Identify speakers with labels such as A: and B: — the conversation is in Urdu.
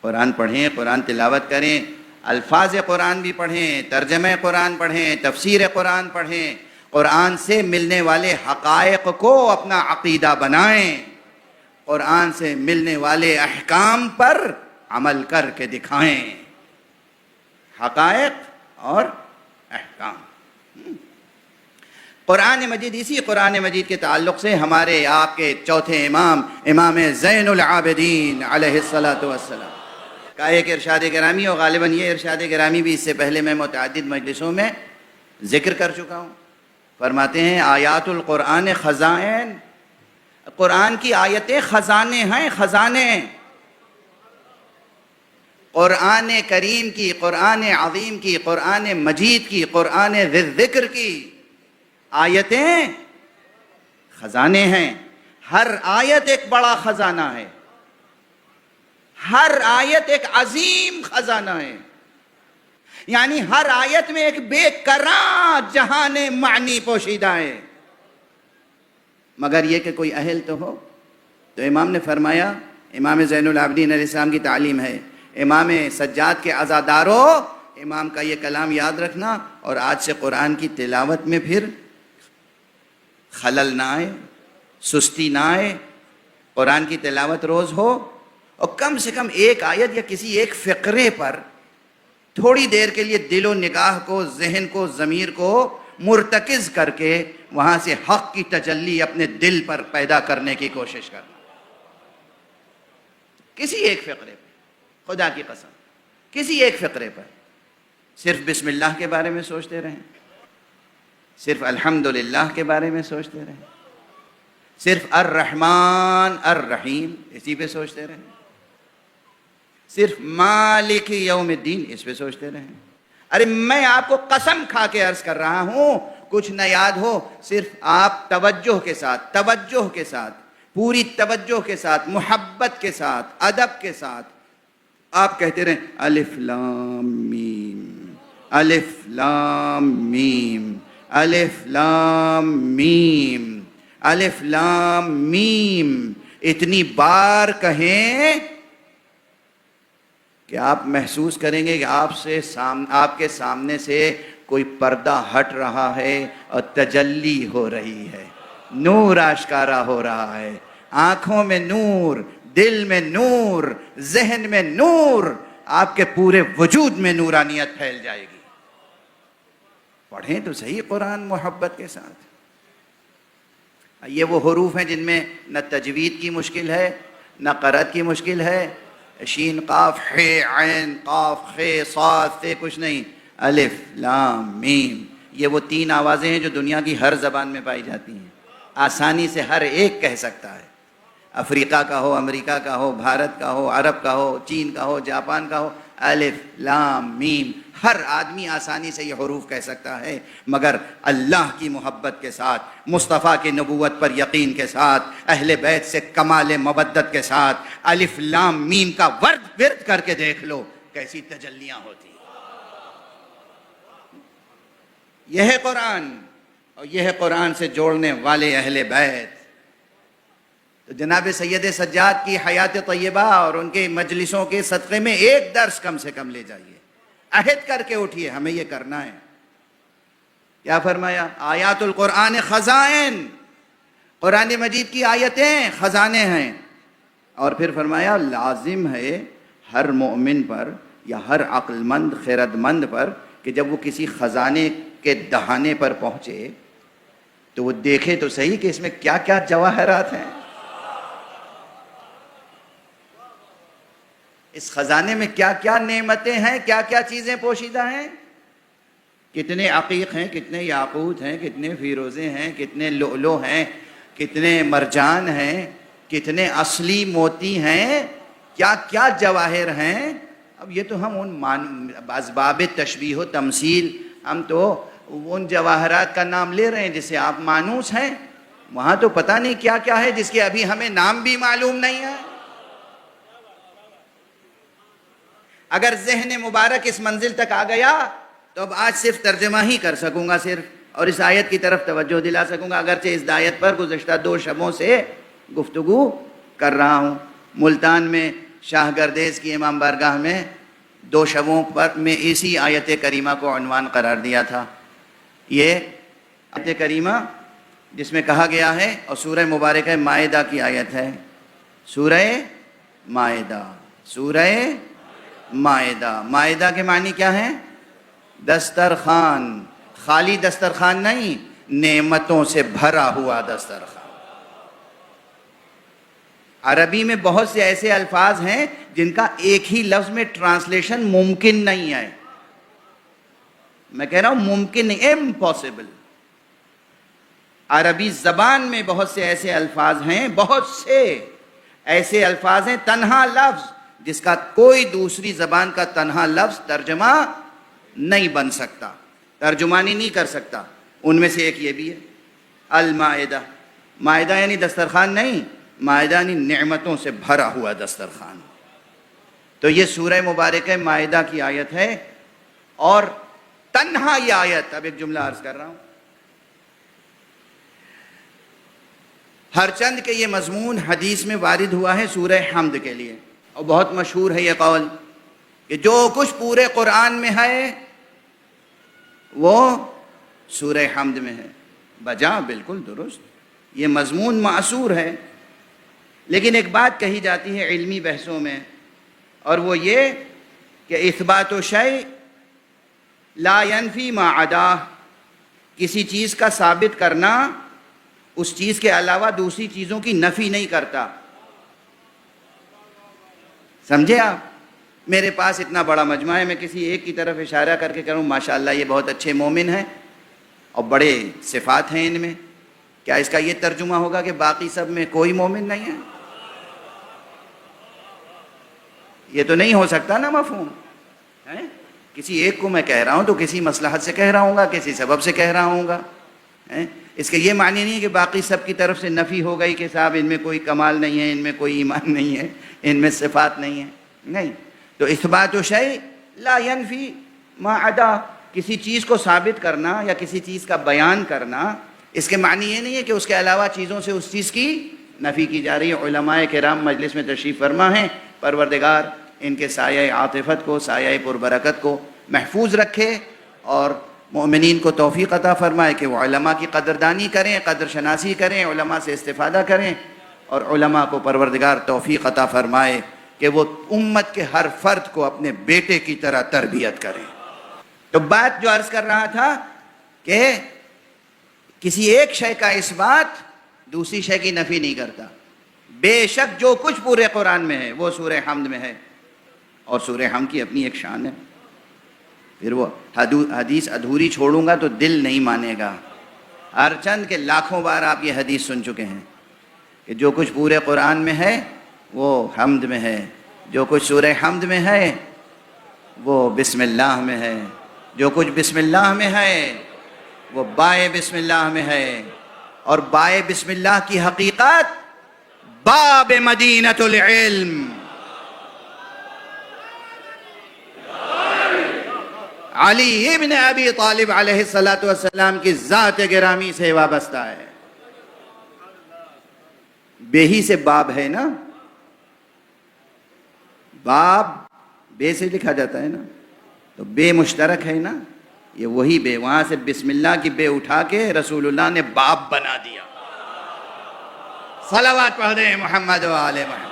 A: قرآن پڑھیں، قرآن تلاوت کریں، الفاظ قرآن بھی پڑھیں، ترجمہ قرآن پڑھیں، تفسیر قرآن پڑھیں، قرآن سے ملنے والے حقائق کو اپنا عقیدہ بنائیں، قرآن سے ملنے والے احکام پر عمل کر کے دکھائیں، حقائق اور احکام۔ قرآن مجید، اسی قرآن مجید کے تعلق سے ہمارے آپ کے چوتھے امام زین العابدین علیہ الصلاۃ والسلام کا ایک ارشاد گرامی، اور غالباً یہ ارشاد گرامی بھی اس سے پہلے میں متعدد مجلسوں میں ذکر کر چکا ہوں۔ فرماتے ہیں آیات القرآن خزائن، قرآن کی آیتیں خزانے ہیں، خزانے۔ قرآن کریم کی، قرآن عظیم کی، قرآن مجید کی، قرآن ذی الذکر کی آیتیں خزانے ہیں۔ ہر آیت ایک بڑا خزانہ ہے، ہر آیت ایک عظیم خزانہ ہے، یعنی ہر آیت میں ایک بے کراں جہان معنی پوشیدہ ہے، مگر یہ کہ کوئی اہل تو ہو۔ تو امام نے فرمایا، امام زین العابدین علیہ السلام کی تعلیم ہے، امام سجاد کے عزادارو، امام کا یہ کلام یاد رکھنا، اور آج سے قرآن کی تلاوت میں پھر خلل نہ آئے، سستی نہ آئے، قرآن کی تلاوت روز ہو، اور کم سے کم ایک آیت یا کسی ایک فقرے پر تھوڑی دیر کے لیے دل و نگاہ کو، ذہن کو، ضمیر کو مرتکز کر کے وہاں سے حق کی تجلی اپنے دل پر پیدا کرنے کی کوشش کرنا۔ کسی ایک فقرے پر، خدا کی قسم، کسی ایک فقرے پر صرف بسم اللہ کے بارے میں سوچتے رہیں، صرف الحمدللہ کے بارے میں سوچتے رہیں، صرف الرحمن الرحیم اسی پہ سوچتے رہیں، صرف مالک یوم الدین اس پہ سوچتے رہیں۔ ارے میں آپ کو قسم کھا کے عرض کر رہا ہوں، کچھ نہ یاد ہو، صرف آپ توجہ کے ساتھ، پوری توجہ کے ساتھ، محبت کے ساتھ، ادب کے ساتھ آپ کہتے رہیں الف لام میم، الف لام میم، الف لام میم، الف لام میم، اتنی بار کہیں کہ آپ محسوس کریں گے کہ آپ کے سامنے سے کوئی پردہ ہٹ رہا ہے اور تجلی ہو رہی ہے، نور آشکارا ہو رہا ہے، آنکھوں میں نور، دل میں نور، ذہن میں نور، آپ کے پورے وجود میں نورانیت پھیل جائے گی۔ پڑھیں تو صحیح قرآن محبت کے ساتھ۔ یہ وہ حروف ہیں جن میں نہ تجوید کی مشکل ہے، نہ قرأت کی مشکل ہے، شین قاف ح عین قاف خ صاد سے کچھ نہیں، الف لام میم، یہ وہ تین آوازیں ہیں جو دنیا کی ہر زبان میں پائی جاتی ہیں، آسانی سے ہر ایک کہہ سکتا ہے، افریقہ کا ہو، امریکہ کا ہو، بھارت کا ہو، عرب کا ہو، چین کا ہو، جاپان کا ہو، الف لام میم، ہر آدمی آسانی سے یہ حروف کہہ سکتا ہے، مگر اللہ کی محبت کے ساتھ، مصطفیٰ کی نبوت پر یقین کے ساتھ، اہل بیت سے کمال مودت کے ساتھ الف لام میم کا ورد کر کے دیکھ لو کیسی تجلیاں ہوتی ہیں۔ یہ ہے قرآن، اور یہ ہے قرآن سے جوڑنے والے اہل بیت۔ تو جناب سید سجاد کی حیات طیبہ اور ان کے مجلسوں کے صدقے میں ایک درس کم سے کم لے جائیے، عہد کر کے اٹھیے، ہمیں یہ کرنا ہے۔ کیا فرمایا؟ آیات القرآن خزائن، قرآن مجید کی آیتیں خزانے ہیں، اور پھر فرمایا لازم ہے ہر مومن پر یا ہر عقل مند خیرت مند پر کہ جب وہ کسی خزانے کے دہانے پر پہنچے تو وہ دیکھے تو صحیح کہ اس میں کیا کیا جواہرات ہیں، اس خزانے میں کیا کیا نعمتیں ہیں، کیا کیا چیزیں پوشیدہ ہیں، کتنے عقیق ہیں، کتنے یاقوت ہیں، کتنے فیروزے ہیں، کتنے لؤلؤ ہیں، کتنے مرجان ہیں، کتنے اصلی موتی ہیں، کیا کیا جواہر ہیں۔ اب یہ تو ہم ان اسباب تشبیہ و تمثیل، ہم تو ان جواہرات کا نام لے رہے ہیں جسے آپ مانوس ہیں، وہاں تو پتہ نہیں کیا کیا ہے جس کے ابھی ہمیں نام بھی معلوم نہیں ہے۔ اگر ذہن مبارک اس منزل تک آ گیا تو اب آج صرف ترجمہ ہی کر سکوں گا صرف، اور اس آیت کی طرف توجہ دلا سکوں گا، اگرچہ اس آیت پر گزشتہ 2 شبوں سے گفتگو کر رہا ہوں۔ ملتان میں شاہ گردیز کی امام بارگاہ میں 2 شبوں پر میں اسی آیت کریمہ کو عنوان قرار دیا تھا. یہ آیت کریمہ جس میں کہا گیا ہے، اور سورہ مبارکہ مائدہ کی آیت ہے، سورہ مائدہ. سورہ مائدہ. مائدہ کے معنی کیا ہے؟ دسترخوان. خالی دسترخوان نہیں، نعمتوں سے بھرا ہوا دسترخوان. عربی میں بہت سے ایسے الفاظ ہیں جن کا ایک ہی لفظ میں ٹرانسلیشن ممکن نہیں ہے. میں کہہ رہا ہوں ممکن نہیں، امپاسبل. عربی زبان میں بہت سے ایسے الفاظ ہیں، بہت سے ایسے الفاظ ہیں، تنہا لفظ جس کا کوئی دوسری زبان کا تنہا لفظ ترجمہ نہیں بن سکتا، ترجمانی نہیں کر سکتا. ان میں سے ایک یہ بھی ہے، المائدہ. مائدہ یعنی دسترخوان نہیں، مائدہ یعنی نعمتوں سے بھرا ہوا دسترخوان. تو یہ سورہ مبارکہ مائدہ کی آیت ہے، اور تنہا یہ آیت، اب ایک جملہ عرض کر رہا ہوں، ہر چند کہ یہ مضمون حدیث میں وارد ہوا ہے سورہ حمد کے لیے، اور بہت مشہور ہے یہ قول کہ جو کچھ پورے قرآن میں ہے وہ سورہ حمد میں ہے. بجا، بالکل درست، یہ مضمون معصور ہے. لیکن ایک بات کہی جاتی ہے علمی بحثوں میں، اور وہ یہ کہ اثبات شیء لا ینفی ما عداہ. کسی چیز کا ثابت کرنا اس چیز کے علاوہ دوسری چیزوں کی نفی نہیں کرتا. سمجھے آپ؟ میرے پاس اتنا بڑا مجمع ہے، میں کسی ایک کی طرف اشارہ کر کے کہوں ماشاءاللہ یہ بہت اچھے مومن ہیں اور بڑے صفات ہیں ان میں، کیا اس کا یہ ترجمہ ہوگا کہ باقی سب میں کوئی مومن نہیں ہے؟ یہ تو نہیں ہو سکتا نا مفہوم ہے. کسی ایک کو میں کہہ رہا ہوں تو کسی مصلحت سے کہہ رہا ہوں گا، کسی سبب سے کہہ رہا ہوں گا. اس کے یہ معنی نہیں ہے کہ باقی سب کی طرف سے نفی ہو گئی کہ صاحب ان میں کوئی کمال نہیں ہے، ان میں کوئی ایمان نہیں ہے، ان میں صفات نہیں ہے. نہیں. تو اثبات شیء لا ینفی ما عدا، کسی چیز کو ثابت کرنا یا کسی چیز کا بیان کرنا، اس کے معنی یہ نہیں ہے کہ اس کے علاوہ چیزوں سے اس چیز کی نفی کی جا رہی ہے. علماء کرام مجلس میں تشریف فرما ہیں، پروردگار ان کے سایہ عاطفت کو، سایہ پربرکت کو محفوظ رکھے، اور مومنین کو توفیق عطا فرمائے کہ وہ علماء کی قدردانی کریں، قدر شناسی کریں، علماء سے استفادہ کریں، اور علماء کو پروردگار توفیق عطا فرمائے کہ وہ امت کے ہر فرد کو اپنے بیٹے کی طرح تربیت کریں. تو بات جو عرض کر رہا تھا کہ کسی ایک شے کا اثبات دوسری شے کی نفی نہیں کرتا. بے شک جو کچھ پورے قرآن میں ہے وہ سورہ حمد میں ہے، اور سورہ حمد کی اپنی ایک شان ہے. پھر وہ حدیث ادھوری چھوڑوں گا تو دل نہیں مانے گا. ہر چند کے لاکھوں بار آپ یہ حدیث سن چکے ہیں کہ جو کچھ پورے قرآن میں ہے وہ حمد میں ہے، جو کچھ سورہ حمد میں ہے وہ بسم اللہ میں ہے، جو کچھ بسم اللہ میں ہے وہ بائے بسم اللہ میں ہے. اور بائے بسم اللہ کی حقیقت باب مدینۃ العلم، علی ابن ابی طالب علیہ السلام کی ذات گرامی سے وابستہ ہے. بے ہی سے باب ہے نا، باب بے سے لکھا جاتا ہے نا، تو بے مشترک ہے نا، یہ وہی بے، وہاں سے بسم اللہ کی بے اٹھا کے رسول اللہ نے باب بنا دیا. صلوات پڑھ دیں محمد و آل محمد.